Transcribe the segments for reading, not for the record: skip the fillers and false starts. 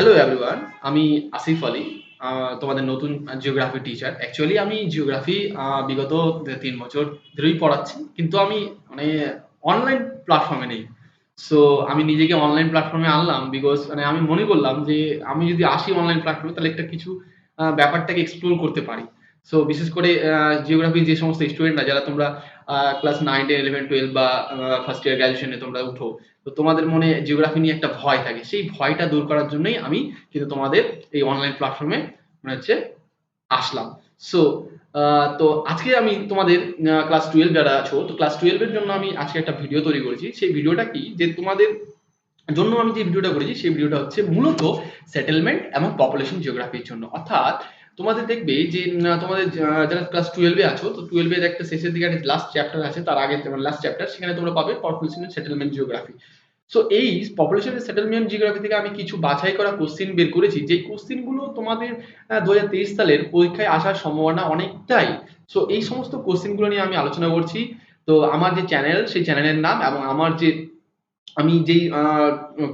Hello everyone, আমি আসিফ আলী, তোমাদের নতুন জিওগ্রাফি টিচার। অ্যাকচুয়ালি আমি জিওগ্রাফি বিগত 3 বছর ধরেই পড়াচ্ছি, কিন্তু আমি মানে অনলাইন প্ল্যাটফর্মে নেই। সো আমি নিজেকে অনলাইন প্ল্যাটফর্মে আনলাম বিকজ আমি মনে করলাম যে আমি যদি আসি অনলাইন প্ল্যাটফর্মে তাহলে একটা কিছু ব্যাপারটাকে এক্সপ্লোর করতে পারি। সো বিশেষ করে জিওগ্রাফি যে সমস্ত স্টুডেন্টরা যারা তোমরা ক্লাস 9, 10, 11, 12 বা ফার্স্ট ইয়ার গ্র্যাজুয়েশনে তোমরা উঠো, তো তোমাদের মনে জিওগ্রাফি নিয়ে একটা ভয় থাকে, সেই ভয়টা দূর করার জন্যই আমি কিন্তু তোমাদের এই অনলাইন প্ল্যাটফর্মে আসলাম। সো তো আজকে আমি তোমাদের ক্লাস 12 যারা আছো, তো ক্লাস 12 এর জন্য আমি আজকে একটা ভিডিও তৈরি করেছি। সেই ভিডিওটা কি, যে তোমাদের জন্য আমি যে ভিডিওটা করেছি সেই ভিডিওটা হচ্ছে মূলত সেটেলমেন্ট এবং পপুলেশন জিওগ্রাফির জন্য। অর্থাৎ তোমাদের দেখবে যে তোমাদের যারা ক্লাস 12 এ আছো, তো 12 এর একটা শেষের দিকে একটা লাস্ট চ্যাপ্টার আছে, তার আগে লাস্ট চ্যাপ্টার, সেখানে তোমরা পাবে population and settlement geography. So এই পপুলেশন এন্ড সেটেলমেন্ট জিওগ্রাফি থেকে আমি কিছু বাছাই করা কোশ্চেন বের করেছি, যে কোশ্চেন গুলো তোমাদের 2023 সালের পরীক্ষায় আসার সম্ভাবনা অনেকটাই। সো এই সমস্ত কোশ্চেন গুলো নিয়ে আমি আলোচনা করছি। তো আমার যে চ্যানেল, সেই চ্যানেলের নাম এবং আমার যে আমি যেই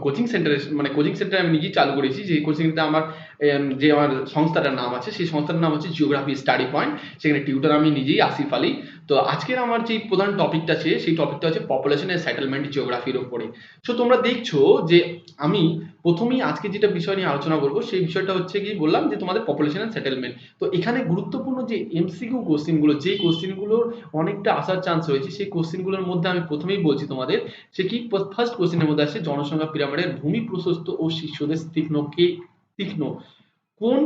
কোচিং সেন্টারে কোচিং সেন্টার আমি নিজেই চালু করেছি, যে কোচিংটা আমার যে আমার সংস্থাটার নাম আছে, সেই সংস্থার নাম হচ্ছে জিওগ্রাফি স্টাডি পয়েন্ট। সেখানে টিউটর আমি নিজেই, আসিফ আলী। তো আজকের আমার যে প্রধান টপিকটা আছে, সেই টপিকটা হচ্ছে পপুলেশন এন্ড সেটেলমেন্ট জিওগ্রাফির উপরে। সো তোমরা দেখছো যে আমি প্রথমেই আজকে যেটা বিষয় নিয়ে আলোচনা করব, সেই বিষয়টা হচ্ছে কি, বললাম যে তোমাদের পপুলেশন এন্ড সেটেলমেন্ট। তো এখানে গুরুত্বপূর্ণ যে এমসিকিউ কোশ্চেনগুলো, যে কোশ্চেনগুলোর অনেকটা আসার চান্স রয়েছে, সেই কোশ্চেনগুলোর মধ্যে আমি প্রথমেই বলছি তোমাদের, সে কি ফার্স্ট কোশ্চেনের মধ্যে আসছে জনসংখ্যা পিরামিডের ভূমি প্রশস্ত ও শীর্ষদেশ তীক্ষ্ণ কোন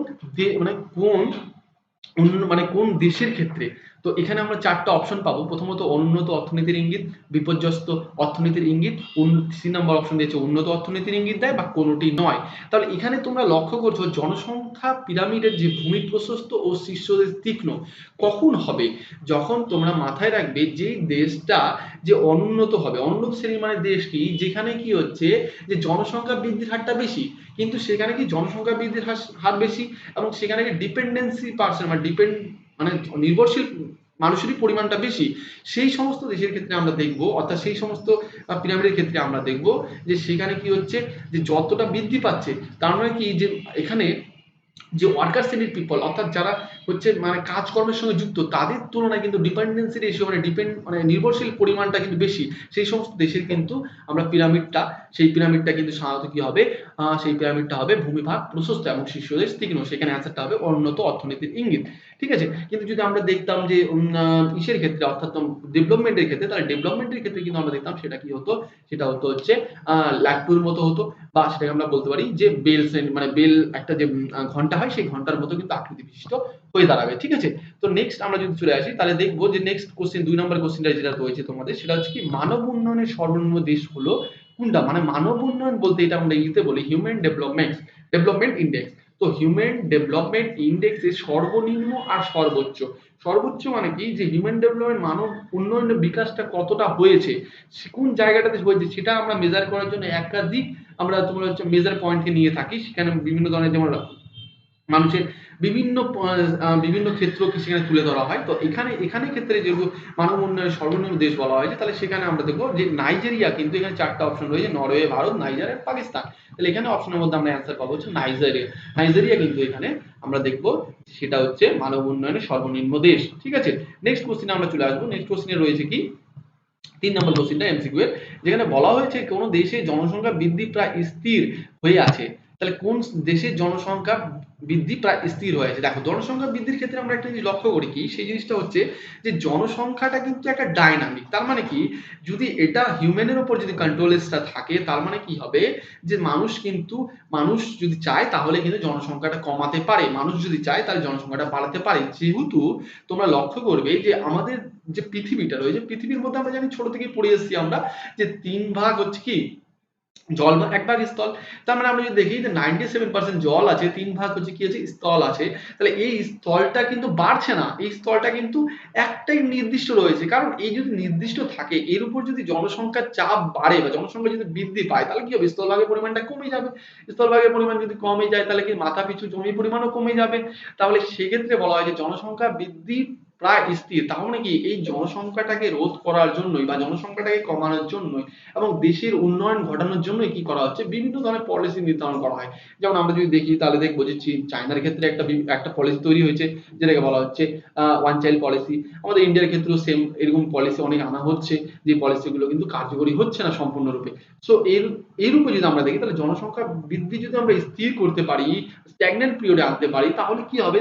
কোন কোন দেশের ক্ষেত্রে। তো এখানে আমরা 4টা অপশন পাবো। প্রথমত উন্নত অর্থনীতির ইঙ্গিত, বিপর্যস্ত অর্থনীতির ইঙ্গিত, 3 নম্বর অপশন দিয়েছে উন্নত অর্থনীতির ইঙ্গিত দেয় বা কোনোটি নয়। তাহলে এখানে তোমরা লক্ষ্য করছো জনসংখ্যা পিরামিডের যে ভূমি প্রশস্ত ও শীর্ষদেশ তীক্ষ্ণ কখন হবে, যখন তোমরা মাথায় রাখবে যে দেশটা যে অনুন্নত হবে। অনুন্নত শ্রেণী মানে দেশ কি, যেখানে কি হচ্ছে যে জনসংখ্যা বৃদ্ধির হারটা বেশি, কিন্তু সেখানে কি জনসংখ্যা বৃদ্ধির হার বেশি এবং সেখানে কি ডিপেন্ডেন্সি পার্সন মানে নির্ভরশীল মানুষেরই পরিমাণটা বেশি, সেই সমস্ত দেশের ক্ষেত্রে আমরা দেখব, অর্থাৎ সেই সমস্ত পিরামিডের ক্ষেত্রে আমরা দেখব যে সেখানে কি হচ্ছে, যে যতটা বৃদ্ধি পাচ্ছে, তার মানে কি, যে এখানে যে ওয়ার্কার শ্রেণীর পিপল, অর্থাৎ যারা হচ্ছে কাজকর্মের সঙ্গে যুক্ত, তাদের তুলনায় কিন্তু ডিপেন্ডেন্সি রেশিও নির্ভরশীল পরিমাণটা কিন্তু বেশি। সেই সমস্ত দেশের কিন্তু আমরা পিরামিডটা কিন্তু সাধারণত কি হবে, সেই পিরামিডটা হবে ভূমিভাগ প্রশস্ত এবং শীর্ষদেশ তীক্ষ্ণ। সেখানে অ্যান্সারটা হবে উন্নত অর্থনীতির ইঙ্গিত। ঠিক আছে, কিন্তু যদি আমরা দেখতাম যে ইসের ক্ষেত্রে, অর্থাৎ ডেভেলপমেন্টের ক্ষেত্রে, তাহলে ডেভেলপমেন্টের ক্ষেত্রে কিন্তু আমরা দেখতাম সেটা কি হতো, সেটা হতো হচ্ছে লাট্টুর মতো হতো, বা সেটাকে আমরা বলতে পারি যে বেল বেল একটা যে ঘন্টা হয়, সেই ঘন্টার মতো কিন্তু আকৃতি বিশিষ্ট হয়ে দাঁড়াবে। ঠিক আছে, তো নেক্সট আমরা যদি চলে আসি, তাহলে দেখবো যে নেক্সট কোশ্চেন 2 নম্বর কোশ্চেনটা যেটা রয়েছে তোমাদের, সেটা হচ্ছে কি, মানব উন্নয়নের সর্বনিম্ন দেশ হলো কোনটা। মানব উন্নয়ন বলতে এটা আমরা ইংরেজিতে বলি হিউম্যান ডেভেলপমেন্ট ইন্ডেক্স। তো হিউম্যান ডেভেলপমেন্ট ইন্ডেক্সের সর্বনিম্ন আর সর্বোচ্চ, সর্বোচ্চ মানে কি, যে হিউম্যান ডেভেলপমেন্ট মানব উন্নয়নের বিকাশটা কতটা হয়েছে, কোন জায়গাটাতে হয়েছে, সেটা আমরা মেজার করার জন্য একাধিক আমরা তোমার হচ্ছে মেজার পয়েন্টকে নিয়ে থাকি। সেখানে বিভিন্ন ধরনের, যেমন মানুষের বিভিন্ন ক্ষেত্রকে সেখানে তুলে ধরা হয়। তো এখানে ক্ষেত্রে যেহেতু মানব উন্নয়নের সর্বনিম্ন দেশ বলা হয়েছে, তাহলে সেখানে আমরা দেখবো যে নাইজেরিয়া, কিন্তু এখানে 4টা অপশন রয়েছে, নরওয়ে, ভারত, নাইজার আর পাকিস্তান। তাহলে এখানে অপশনের মধ্যে আমরা অ্যান্সার পাবো হচ্ছে নাইজেরিয়া কিন্তু এখানে আমরা দেখবো সেটা হচ্ছে মানব উন্নয়নের সর্বনিম্ন দেশ। ঠিক আছে, নেক্সট কোশ্চেনে আমরা চলে আসবো। নেক্সট কোশ্চেনে রয়েছে কি, 3 নম্বর কোশ্চেনটা এমসিকিউ এর, যেখানে বলা হয়েছে কোন দেশে জনসংখ্যা বৃদ্ধি প্রায় স্থির হয়ে আছে। তাহলে কোন দেশের জনসংখ্যা বৃদ্ধি প্রায় স্থির হয়ে আছে। দেখো, জনসংখ্যা বৃদ্ধির ক্ষেত্রে আমরা একটা জিনিস লক্ষ্য করি, কি সেই জিনিসটা হচ্ছে যে জনসংখ্যাটা কিন্তু একটা ডাইনামিক। তার মানে কি, যদি এটা হিউম্যানের উপর যদি কন্ট্রোলেসটা থাকে, তার মানে কি হবে, যে মানুষ যদি চায় তাহলে কিন্তু জনসংখ্যাটা কমাতে পারে, মানুষ যদি চায় তাহলে জনসংখ্যাটা বাড়াতে পারে। যেহেতু তোমরা লক্ষ্য করবে যে আমাদের যে পৃথিবীটা রয়েছে, পৃথিবীর মধ্যে আমরা জানি, ছোট থেকে পড়ে এসেছি আমরা, যে 3 ভাগ হচ্ছে কি জল, 1 ভাগ স্থল। তার মানে আমরা যদি দেখি যে 97% জল আছে, 3 ভাগ হচ্ছে কি আছে, স্থল আছে। তাহলে এই স্থলটা কিন্তু বাড়ছে না, এই স্থলটা কিন্তু একটাই নির্দিষ্ট রয়েছে। কারণ এই যদি নির্দিষ্ট থাকে, এর উপর যদি জনসংখ্যার চাপ বাড়ে বা জনসংখ্যা যদি বৃদ্ধি পায়, তাহলে কি হবে, স্থলভাগের পরিমাণটা কমে যাবে। স্থলভাগের পরিমাণ যদি কমে যায়, তাহলে কি মাথা পিছু জমির পরিমাণও কমে যাবে। তাহলে সেক্ষেত্রে বলা হয় যে জনসংখ্যা বৃদ্ধি প্রায় স্থির। তার মানে কি এই জনসংখ্যাটাকে রোধ করার জন্যই বা জনসংখ্যাটাকে কমানোর জন্যই এবং দেশের উন্নয়ন ঘটানোর জন্যই কি করা হচ্ছে, বিভিন্ন ধরনের পলিসি নির্ধারণ করা হয়। যেমন আমরা যদি দেখি তাহলে দেখবো যে চায়নার ক্ষেত্রে একটা পলিসি তৈরি হয়েছে, যেটাকে বলা হচ্ছে ওয়ান চাইল্ড পলিসি। আমাদের ইন্ডিয়ার ক্ষেত্রেও সেম এরকম পলিসি অনেক আনা হচ্ছে, যে পলিসিগুলো কিন্তু কার্যকরী হচ্ছে না সম্পূর্ণরূপে। সো এর উপর যদি আমরা দেখি, তাহলে জনসংখ্যা বৃদ্ধি যদি আমরা স্থির করতে পারি, স্ট্যাগন্যান্ট পিরিয়ডে আনতে পারি, তাহলে কি হবে,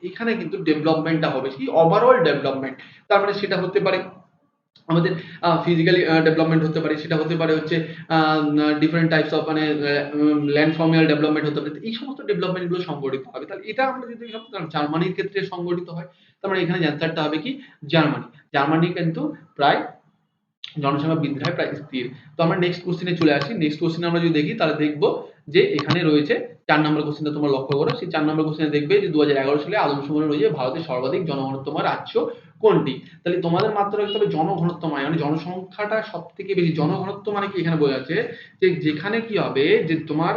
এখানে কিন্তু ডেভেলপমেন্টটা হবে কি, ওভারঅল ডেভেলপমেন্ট। তার মানে সেটা হতে পারে আমাদের ফিজিক্যালি ডেভেলপমেন্ট হতে পারে, সেটা হতে পারে হচ্ছে ডিফারেন্ট টাইপস অফ মানে ল্যান্ড ফর্মিয়াল ডেভেলপমেন্ট হতে পারে। এই সমস্ত ডেভেলপমেন্ট গুলো সংগঠিত হবে। তাহলে এটা আমরা যদি জার্মানির ক্ষেত্রে সংগঠিত হয়, তার মানে এখানে অ্যান্সারটা হবে কি জার্মানি। জার্মানি কিন্তু প্রায় জনসংখ্যা বৃদ্ধির হার প্রায় স্থির। তো আমরা নেক্সট কোশ্চেনে চলে আসি। নেক্সট কোশ্চেনে আমরা যদি দেখি, তাহলে দেখবো যে এখানে রয়েছে 4 নম্বর কোশ্চেনটা তোমরা লক্ষ্য করো। সেই 4 নম্বর কোশ্চেনে দেখবে যে 2011 সালে আদমশুমারি রয়েছে ভারতের সর্বাধিক জনঘনত্বময় রাজ্য কোনটি। তাহলে তোমাদের মাত্র রাখতে হবে জনঘনত্ব, মানে জনসংখ্যাটা সব থেকে বেশি। জনঘনত্ব মানে কি এখানে বোঝা যাচ্ছে যে যেখানে কি হবে, যে তোমার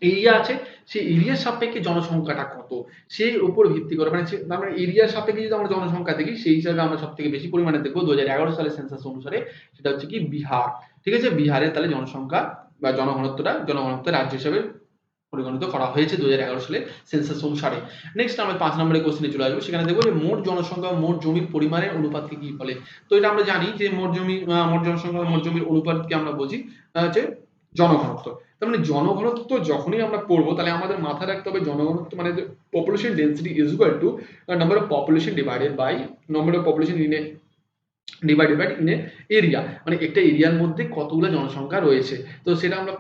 এরিয়া আছে, সেই এরিয়ার সাপেক্ষে জনসংখ্যাটা কত, সেই উপর ভিত্তি করে, মানে আমরা এরিয়ার সাপেক্ষে যদি আমরা জনসংখ্যা দেখি, সেই হিসাবে আমরা সব থেকে বেশি পরিমাণে দেখবো 2011 সালের সেন্সাস অনুসারে, সেটা হচ্ছে কি বিহার। ঠিক আছে, বিহারে তাহলে জনসংখ্যা বা জনঘনত্বের রাজ্য হিসেবে পরিগণিত করা হয়েছে 2011 সালে সেন্সাস অনুসারে। নেক্সট আমরা 5 নম্বরের কোশ্চেনে চলে আসবো। সেখানে দেখবো যে মোট জনসংখ্যা মোট জমির পরিমাণের অনুপাতকে কি বলে। তো এটা আমরা জানি যে মোট জনসংখ্যা মোট জমির অনুপাতকে আমরা বুঝি হচ্ছে জনঘনত্ব। তার মানে জনঘনত্ব যখনই আমরা পড়বো, তাহলে আমাদের মাথায় রাখতে হবে জনঘনত্ব মানে population density is equal to number of population divided by number of population divided by in area. মানে একটা এরিয়ার মধ্যে কতগুলো জনসংখ্যা রয়েছে। তো সেটা আমরা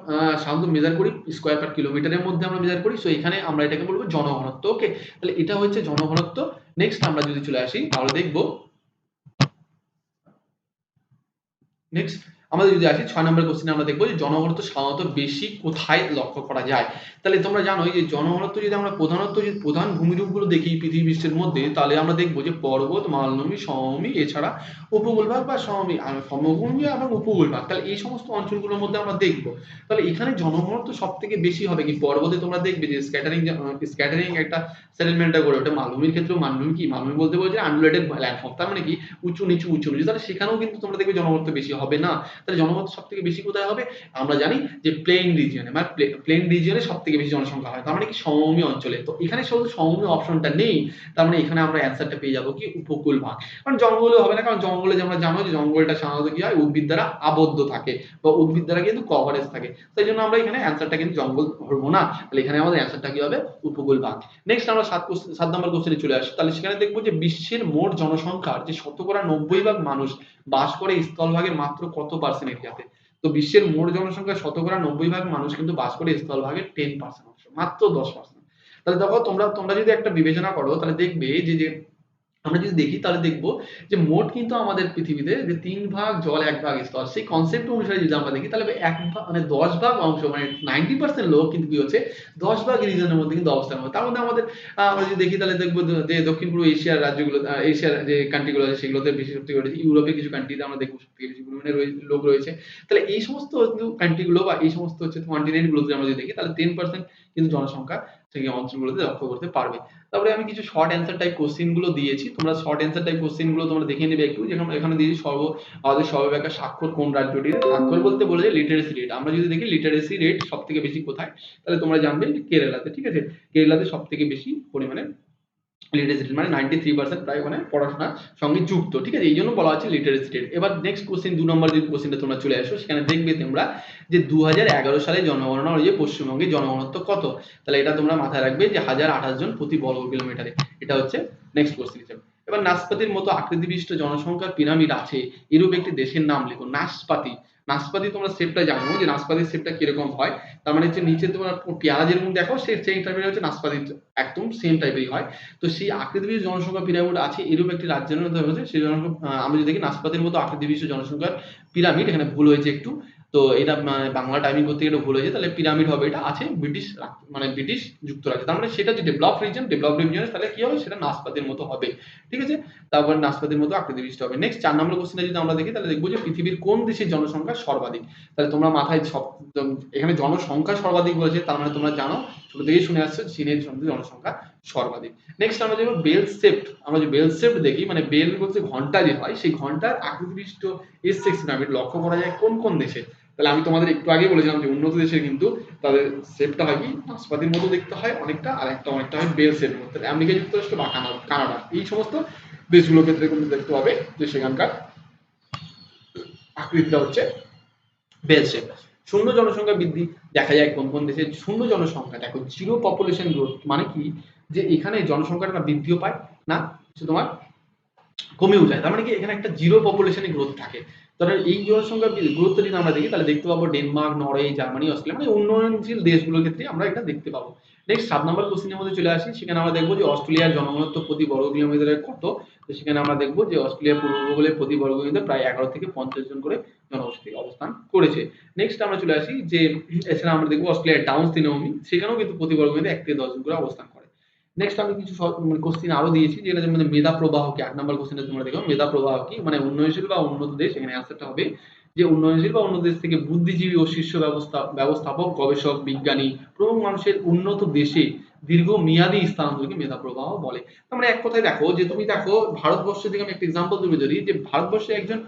সাধারণত মেজার করি স্কোয়ার পার কিলোমিটারের মধ্যে আমরা মেজার করি। সো এখানে আমরা এটাকে বলবো জনঘনত্ব। ওকে, তাহলে এটা হচ্ছে জনঘনত্ব। নেক্সট আমরা যদি চলে আসি, তাহলে দেখবো নেক্সট আমাদের যদি আসি 6 নম্বর কোশ্চেনে, আমরা দেখবো যে জনঘনত্ব সাধারণত বেশি কোথায় লক্ষ্য করা যায়। তাহলে তোমরা জানোই যে জনঘনত্ব যদি আমরা প্রধানত যদি প্রধান ভূমিরূপগুলো দেখি পৃথিবী বিশ্বের মধ্যে, তাহলে আমরা দেখবো যে পর্বত, মালভূমি, সমভূমি, এছাড়া উপকূলভাগ বা সমভূমি এবং উপকূলভাগ। তাহলে এই সমস্ত অঞ্চলগুলোর মধ্যে আমরা দেখবো, তাহলে এখানে জনঘনত্ব সব থেকে বেশি হবে কি পর্বতে। তোমরা দেখবে যে স্ক্যাটারিং একটা সেটেলমেন্টটা করে ওটা। মালভূমির ক্ষেত্রেও মালভূমি কি, মালভূমি বলতে বলছে আনডুলেটেড ল্যান্ডফর্ম, তার মানে কি উঁচু নিচু উঁচু নিচু। তাহলে সেখানেও কিন্তু তোমরা দেখবে জনঘনত্ব বেশি হবে না। তাহলে জনঘনত্ব সব থেকে বেশি কোথায় হবে, আমরা জানি যে প্লেন রিজিয়নে, মানে প্লেন রিজিয়নে সব থেকে বেশি জনসংখ্যা হয়, তার মানে কি সমভূমি অঞ্চলে। তো এখানে শুধু সমভূমি অপশনটা নেই, তার মানে এখানে আমরা অ্যান্সারটা পেয়ে যাবো কি উপকূল ভাগ। কারণ জঙ্গলে হবে না, কারণ জঙ্গলে যে আমরা জানো যে জঙ্গলটা সাধারণত কি হয় উদ্ভিদ দ্বারা আবদ্ধ থাকে বা উদ্ভিদ দ্বারা কিন্তু কভারেজ থাকে। তাই জন্য আমরা এখানে অ্যান্সারটা কিন্তু জঙ্গল ধরবো না। তাহলে এখানে আমাদের অ্যান্সারটা কি হবে, উপকূল ভাগ। নেক্সট আমরা 7 নম্বর কোশ্চেনে চলে আসি। তাহলে সেখানে দেখবো যে বিশ্বের মোট জনসংখ্যার যে 90% মানুষ বাস করে স্থলভাগের মাত্র কত পার্সেন্ট এরিয়াতে। তো বিশ্বের মোট জনসংখ্যার 90% মানুষ কিন্তু বাস করে স্থলভাগের 10% অংশ, মাত্র 10%। তাহলে দেখো তোমরা যদি একটা বিবেচনা করো, তাহলে দেখবে যে যে আমরা যদি দেখি, তাহলে দেখবো যে মোট কিন্তু আমাদের পৃথিবীতে যে 3 ভাগ জল 1 ভাগ স্থল, সেই কনসেপ্ট অনুসারে যদি আমরা দেখি, তাহলে এক ভাগ মানে 10 ভাগ অংশ, মানে 90% লোক কিন্তু কি হচ্ছে 10 ভাগ রিজনের মধ্যে কিন্তু অবস্থান করে। তার মধ্যে আমাদের আমরা যদি দেখি, তাহলে দেখবো যে দক্ষিণ পূর্ব এশিয়ার রাজ্যগুলো, এশিয়ার যে কান্ট্রিগুলো আছে সেগুলোতে বেশি সবথেকে রয়েছে। ইউরোপের কিছু কান্ট্রিতে আমরা দেখবো সবথেকে বেশি পরিমাণে লোক রয়েছে। তাহলে এই সমস্ত কান্ট্রিগুলো বা এই সমস্ত হচ্ছে কন্টিনেন্ট গুলোতে আমরা যদি দেখি, তাহলে 10% কিন্তু জনসংখ্যা সেই অঞ্চলগুলোতে লক্ষ্য করতে পারবে। তারপরে আমি কিছু শর্ট অ্যান্সার টাইপ কোশ্চেন গুলো দিয়েছি, তোমরা শর্ট অ্যান্সার টাইপ কোশ্চেন গুলো তোমরা দেখে নেবে একটু। যেমন এখানে দিয়েছি আমাদের সর্বাপেক্ষা স্বাক্ষর কোন রাজ্যটির। স্বাক্ষর বলতে বলেছে লিটারেসি রেট। আমরা যদি দেখি লিটারেসি রেট সব থেকে বেশি কোথায়, তাহলে তোমরা জানবে যে কেরালাতে। ঠিক আছে, কেরালাতে সব থেকে বেশি পরিমাণে লিটারেসি মানে 93% প্রায় মানে পড়াশোনার সঙ্গে যুক্ত। ঠিক আছে, এই জন্য বলা হচ্ছে লিটারেসি রেট। এবার নেক্সট কোশ্চেন 2 নম্বর যদি কোশ্চেনটা তোমরা চলে আসো, সেখানে দেখবে তোমরা যে 2011 সালে জনগণনা অনুযায়ী পশ্চিমবঙ্গের জনঘনত্ব কত। তাহলে এটা তোমরা মাথায় রাখবে যে 1028 জন প্রতি বর্গ কিলোমিটারে। এটা হচ্ছে নেক্সট কোশ্চেন হিসেবে। এবার নাসপাতির মতো আকৃতি বিশিষ্ট জনসংখ্যার পিরামিড আছে এরূপ একটি দেশের নাম লেখো। নাসপাতি তোমরা শেপটা জানো যে নাসপাতির শেপটা কিরকম হয়। তার মানে হচ্ছে নিচে তোমরা পেঁয়াজ যেরকম দেখো সেই টাইপের হচ্ছে নাসপাতি, একদম সেম টাইপেরই হয়। তো সেই আকৃতি বিশিষ্ট জনসংখ্যা পিরামিড আছে এরূপ একটি রাজ্যের মধ্যে হচ্ছে সেই জনসংখ্যা। আমরা যদি দেখি নাসপাতির মতো আকৃতি বিশিষ্ট জনসংখ্যার পিরামিড, এখানে ভুল হয়েছে একটু। তো এটা বাংলা টাইমিং করতে গিয়ে ভুল হয়েছে। তাহলে পিরামিড হবে, এটা আছে ব্রিটিশ যুক্তরাজ্যে। তার মানে সেটা যে ডেভেলপ রিজন তাহলে কি হবে, সেটা নাসপাতির মতো হবে। ঠিক আছে, তারপর নাসপাতির মতো আকৃতি বিশিষ্ট হবে। নেক্সট 4 নম্বর কোশ্চেনে যদি আমরা দেখি, তাহলে দেখবো যে পৃথিবীর কোন দেশের জনসংখ্যা সর্বাধিক। তাহলে তোমরা মাথায় এখানে জনসংখ্যা সর্বাধিক বলেছে, তার মানে তোমরা জানো ছোট থেকেই শুনে আসছে চীনের জনসংখ্যা সর্বাধিক। নেক্সট আমরা দেখব বেল শেপড। আমরা যে বেল শেপড দেখি, মানে বেল বলতে ঘন্টা যে হয়, সেই ঘন্টার আকৃতি বিশিষ্ট এস সেকশন পিরামিড লক্ষ্য করা যায় কোন কোন দেশে। তাহলে আমি তোমাদের একটু আগেই বলেছিলাম যে উন্নত দেশে কিন্তু তাদের শেপটা হয় কি নাশপাতির মতো দেখতে হয় অনেকটা, আর একটা অনেকটা হয় বেল শেপ মতো। আমেরিকা যুক্তরাষ্ট্র বা কানাডা এই সমস্ত দেশগুলোর ক্ষেত্রে কিন্তু দেখতে পাবে যে সেখানকার আকৃতিটা হচ্ছে বেল শেপ। শূন্য জনসংখ্যা বৃদ্ধি দেখা যায় কোন কোন দেশে। শূন্য জনসংখ্যা দেখো, জিরো পপুলেশন গ্রোথ মানে কি, যে এখানে জনসংখ্যাটা বৃদ্ধিও পায় না, তোমার কমেও যায়। তার মানে কি এখানে একটা জিরো পপুলেশনে গ্রোথ থাকে। তাহলে এই জনসংখ্যা গ্রোথ যদি আমরা দেখি তাহলে দেখতে পাবো ডেনমার্ক, নরওয়ে, জার্মানি, অস্ট্রেলিয়া মানে উন্নয়নশীল দেশগুলোর ক্ষেত্রে আমরা এটা দেখতে পাবো। নেক্সট 7 নম্বর কোশ্চেনের মধ্যে চলে আসি। সেখানে আমরা দেখবো যে অস্ট্রেলিয়ার জনঘনত্ব প্রতি বর্গ কিলোমিটারে কত। তো সেখানে আমরা দেখবো যে অস্ট্রেলিয়ার পূর্ব উপকূলে প্রতি বর্গ কিলোমিটারে প্রায় 11 থেকে 50 জন করে জনবসতি অবস্থান করেছে। নেক্সট আমরা চলে আসি যে এছাড়া আমরা দেখবো অস্ট্রেলিয়ার ডাউন তৃণভূমি, সেখানেও কিন্তু প্রতি বর্গ কিলোমিটারে 1 থেকে 10 জন করে অবস্থান করে। নেক্সট আমি কিছু কোশ্চেন আরো দিয়েছি, যেটা মানে মেধা প্রবাহ কি। 8 নম্বর কোশ্চেনে তোমরা দেখো মেধা প্রবাহ কি, মানে উন্নয়নশীল বা উন্নত দেশ। এখানে অ্যান্সারটা হবে যে উন্নয়নশীল বা উন্নত দেশ থেকে বুদ্ধিজীবী ও শীর্ষ ব্যবস্থাপক, গবেষক, বিজ্ঞানী প্রমুখ মানুষের উন্নত দেশে দীর্ঘমেয়াদী স্থানান্তরকে মেধা প্রবাহ বলে। তার মানে এক কথায় দেখো যে তুমি দেখো ভারতবর্ষ থেকে আমি একটা এক্সাম্পল তুমি ধরি, যে ভারতবর্ষে একজন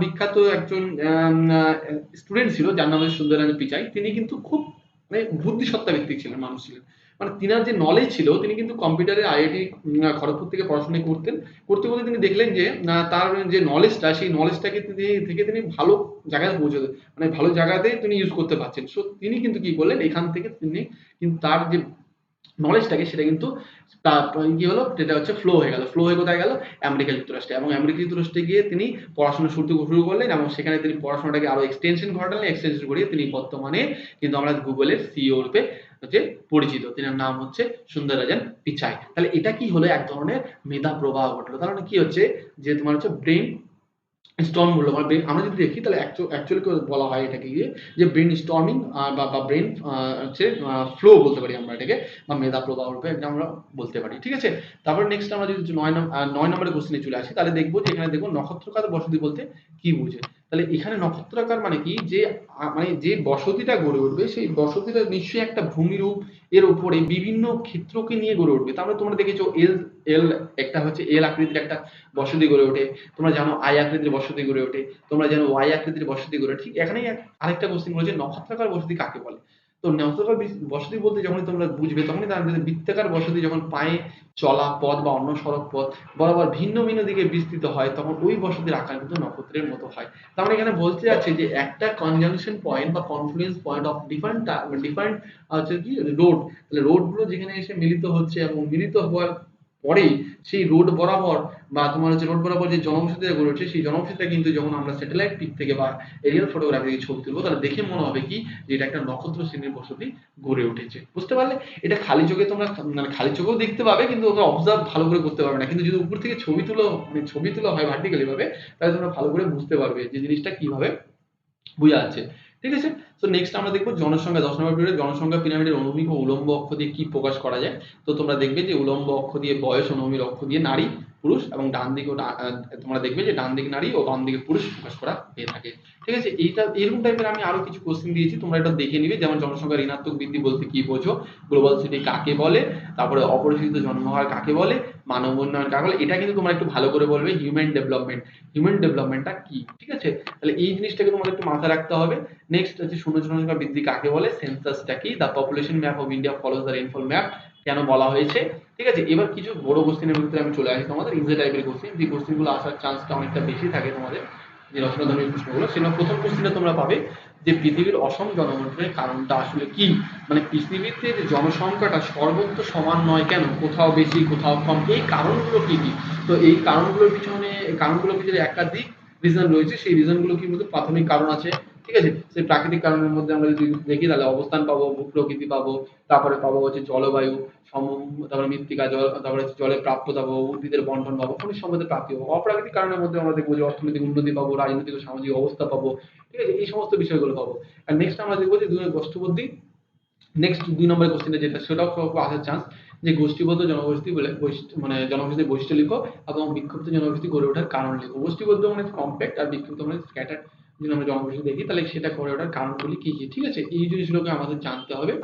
বিখ্যাত একজন স্টুডেন্ট ছিল যার নাম হচ্ছে সুন্দরানী পিচাই। তিনি কিন্তু খুব মানে বুদ্ধিসত্তা ভিত্তিক ছিলেন, মানুষ ছিলেন। মানে তিনার যে নলেজ ছিল, তিনি কিন্তু কম্পিউটারে আইআইটি খড়গপুর থেকে পড়াশোনা করতে করতে তিনি দেখলেন যে তার যে নলেজটা, সেই নলেজটাকে তিনি ভালো জায়গায় পৌঁছতে, মানে ভালো জায়গাতে তিনি ইউজ করতে পারছেন। সো তিনি কিন্তু কি করলেন, এখান থেকে তিনি কিন্তু তার যে নলেজটাকে সেটা কিন্তু কি হলো, যেটা হচ্ছে ফ্লো হয়ে গেল। ফ্লো হয়ে কোথায় গেল, আমেরিকা যুক্তরাষ্ট্রে। এবং আমেরিকা যুক্তরাষ্ট্রে গিয়ে তিনি পড়াশোনা শুরু করলেন, এবং সেখানে তিনি পড়াশোনাটাকে আরো এক্সটেনশন ঘটালেন। এক্সটেনশন করিয়ে তিনি বর্তমানে কিন্তু আমরা গুগলের সিইও রূপে হচ্ছে পরিচিত। তিনার নাম হচ্ছে সুন্দররাজন পিচাই। তাহলে এটা কি হলো, এক ধরনের মেধা প্রবাহ ঘটলো। তার মানে কি হচ্ছে যে তোমার হচ্ছে ব্রেন স্টর্ম বললো, আমরা যদি দেখি তাহলে অ্যাকচুয়ালি বলা হয় এটাকে গিয়ে যে ব্রেন স্টর্মিং বা ব্রেন হচ্ছে ফ্লো বলতে পারি আমরা এটাকে, বা মেধা প্রবাহ রূপে এটা আমরা বলতে পারি। ঠিক আছে। তারপর নেক্সট আমরা যদি 9 নম্বরের কোশ্চেনে চলে আসি, তাহলে দেখবো যে এখানে দেখবো নক্ষত্রকার বসতি বলতে কি বুঝে। তাহলে এখানে নক্ষত্রাকার মানে কি, যে মানে যে বসতিটা গড়ে উঠবে, সেই বসতিটা নিশ্চয়ই একটা ভূমিরূপ এর উপরে বিভিন্ন ক্ষেত্রকে নিয়ে গড়ে উঠবে। তারপরে তোমরা দেখেছো এল এল একটা হচ্ছে এল আকৃতির একটা বসতি গড়ে ওঠে। তোমরা জানো আই আকৃতির বসতি গড়ে ওঠে। তোমরা জানো ওয়াই আকৃতির বসতি গড়ে ওঠে। ঠিক এখানেই আরেকটা কোশ্চেন বলেছে নক্ষত্রাকার বসতি কাকে বলে। তো নক্ষত্রাকার বসতি বলতে যখনই তোমরা বুঝবে, তখনই তার বৃত্তাকার বসতি যখন পায়ে চলা পথ বা অন্য সড়ক পথ বরাবর ভিন্ন ভিন্ন দিকে বিস্তৃত হয়, তখন ওই বসতির আকার কিন্তু নক্ষত্রের মতো হয়। তার মানে এখানে বলতে যাচ্ছে যে একটা কনজাংশন পয়েন্ট বা confluence point of different different হচ্ছে কি রোড, তাহলে রোড গুলো যেখানে এসে মিলিত হচ্ছে, এবং মিলিত হওয়ার পরেই সেই রোড বরাবর বা তোমার হচ্ছে রোড বরাবর যে জনবসতিটা গড়ে উঠছে, সেই জনবসতিটা কিন্তু যখন আমরা স্যাটেলাইট পিক থেকে বা এরিয়াল ফটোগ্রাফি থেকে ছবি তুলবো, তাহলে দেখে মনে হবে কি যে এটা একটা নক্ষত্র শ্রেণীর বসতি গড়ে উঠেছে। বুঝতে পারলে? এটা খালি চোখে তোমরা মানে খালি চোখেও দেখতে পাবে, কিন্তু তোমরা অবজার্ভ ভালো করে করতে পারবে না। কিন্তু যদি উপর থেকে ছবি তোলা হয় ভার্টিক্যালি ভাবে, তাহলে তোমরা ভালো করে বুঝতে পারবে যে জিনিসটা কিভাবে বোঝা যাচ্ছে। ঠিক আছে। তো নেক্সট আমরা দেখবো জনসংখ্যা। 10 নম্বর পিরিয়ডে জনসংখ্যা পিরামিডের অনুভূমিক ও উলম্ব অক্ষ দিয়ে কি প্রকাশ করা যায়। তো তোমরা দেখবে যে উলম্ব অক্ষ দিয়ে বয়স, অনুভূমিক অক্ষ দিয়ে নারী পুরুষ, এবং ডান দিকে তোমরা দেখবে যে ডান দিকে নারী ও বাম দিকে পুরুষ প্রকাশ করা হয়ে থাকে। ঠিক আছে। এইটা এরকম টাইপের আমি আরো কিছু কোশ্চেন দিয়েছি, তোমরা এটা দেখে নিবে। যেমন জনসংখ্যা ঋণাত্মক বৃদ্ধি বলতে কি বোঝো, গ্লোবাল সিটি কাকে বলে, তারপরে অপরিশোধিত জন্মহার কাকে বলে, মানব উন্নয়ন কাকে বলে। এটা কিন্তু তোমরা একটু ভালো করে বলবে হিউম্যান ডেভেলপমেন্টটা কি। ঠিক আছে। তাহলে এই জিনিসটাকে তোমাদের একটু মাথায় রাখতে হবে। নেক্সট হচ্ছে শূন্য জনসংখ্যা বৃদ্ধি কাকে বলে, সেন্সাসটা কি, the population map of India follows the rainfall map কেন বলা হয়েছে। ঠিক আছে। এবার কিছু বড় কোশ্চেনের ভিতরে আমি চলে আসি, তোমাদের ইজি টাইপের কোশ্চেন, যে কোশ্চেনগুলো আসার চান্সটা অনেকটা বেশি থাকে তোমাদের যে রচনাধর্মী প্রশ্নগুলো। সেটা প্রথম কোশ্চেনে তোমরা পাবে যে পৃথিবীর অসম জনগণের কারণটা আসলে কি। মানে পৃথিবীতে যে জনসংখ্যাটা সর্বত্র সমান নয় কেন, কোথাও বেশি কোথাও কম, এই কারণগুলো কি কি। তো এই কারণগুলোর পিছনে একাধিক রিজন রয়েছে। সেই রিজনগুলো কি বলতে, প্রাথমিক কারণ আছে। ঠিক আছে। সেই প্রাকৃতিক কারণের মধ্যে আমরা যদি দেখি তাহলে অবস্থান পাবো, ভূপ্রকৃতি পাবো, তারপরে পাবো হচ্ছে জলবায়ু, তারপরে মৃত্তিকা জল, তারপরে জলের প্রাপ্যতা পাবো, উদ্ভিদের বন্টন পাবো, খনিজ সম্পদের প্রাপ্তি পাবো। অপ্রাকৃতিক কারণের মধ্যে আমরা দেখবো যে অর্থনৈতিক উন্নতি পাবো, রাজনৈতিক ও সামাজিক অবস্থা পাবো। ঠিক আছে। এই সমস্ত বিষয়গুলো পাবো। আর নেক্সট আমরা দেখবো যে গোষ্ঠীবদ্ধি। নেক্সট 2 নম্বরের কোশ্চেনটা যেটা, সেটাও আসার চান্স, যে গোষ্ঠীবদ্ধ জনগোষ্ঠী বলে মানে জনগোষ্ঠীর বৈশিষ্ট্য লিখো, এবং বিক্ষিপ্ত জনগোষ্ঠী গড়ে ওঠার কারণ লিখো। গোষ্ঠীবদ্ধ মানে কম্প্যাক্ট, আর বিক্ষিপ্ত মানে স্ক্যাটার্ড। যদি আমরা জনগোষ্ঠী দেখি তাহলে সেটা গড়ে ওঠার কারণগুলি কি কি। ঠিক আছে। এই জিনিসগুলোকে আমাদের জানতে হবে।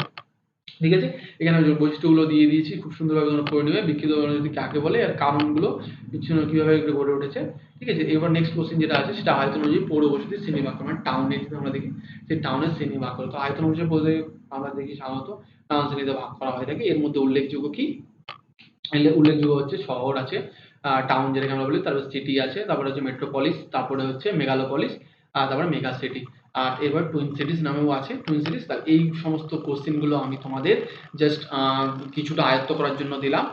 ঠিক আছে, এখানে আমি বৈশিষ্ট্যগুলো দিয়ে দিয়েছি, খুব সুন্দরভাবে তোমরা পড়ে নেবে। বিকৃত বর্ণনাদি কাকে বলে আর কারণগুলো বিচ্ছিন্ন কিভাবে এগুলো গড়ে উঠেছে। ঠিক আছে, এবার নেক্সট কোশ্চেন যেটা আছে সেটা আয়তন অনুযায়ী পৌর বসতি শ্রেণীবাক্য, মানে টাউনে যদি আমরা দেখি সেই টাউনের শ্রেণীবাক্য। তো আয়তন অনুযায়ী পৌরতে আমরা দেখি সাধারণত টাউন শ্রেণীতে ভাগ করা হয়ে থাকে। এর মধ্যে উল্লেখযোগ্য কি, উল্লেখযোগ্য হচ্ছে শহর আছে, টাউন যেটাকে আমরা বলি, তারপর সিটি আছে, তারপরে হচ্ছে মেট্রোপলিস, তারপরে হচ্ছে মেগালোপলিস, আর তারপরে মেগা সিটি। আর এবার টুইন সিটিস নামেও আছে, টুইন সিটিস। তার এই সমস্ত কোশ্চেন গুলো আমি তোমাদের জাস্ট কিছুটা আয়ত্ত করার জন্য দিলাম।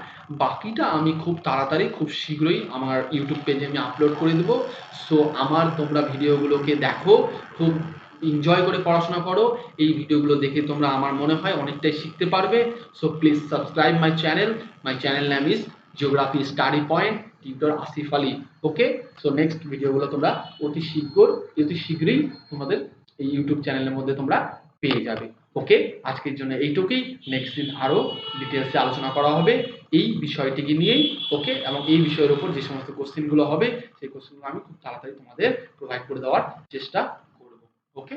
বাকিটা আমি খুব তাড়াতাড়ি খুব শীঘ্রই আমার ইউটিউব পেজে আমি আপলোড করে দেবো। সো আমার তোমরা ভিডিওগুলোকে দেখো, খুব এনজয় করে পড়াশোনা করো। এই ভিডিওগুলো দেখে তোমরা আমার মনে হয় অনেকটাই শিখতে পারবে। So please subscribe my channel. My channel name is geography study point tutor Asif Ali. Okay, so next ভিডিওগুলো তোমরা অতি শীঘ্রই তোমাদের এই ইউটিউব চ্যানেলের মধ্যে তোমরা পেয়ে যাবে। ওকে, আজকের জন্য এইটুকুই। নেক্সট দিন আরো ডিটেলসে আলোচনা করা হবে এই বিষয়টিকে নিয়েই। ওকে, এবং এই বিষয়ের উপর যে সমস্ত কোশ্চেনগুলো হবে সেই কোশ্চেনগুলো আমি খুব তাড়াতাড়ি তোমাদের প্রোভাইড করে দেওয়ার চেষ্টা করব। ওকে।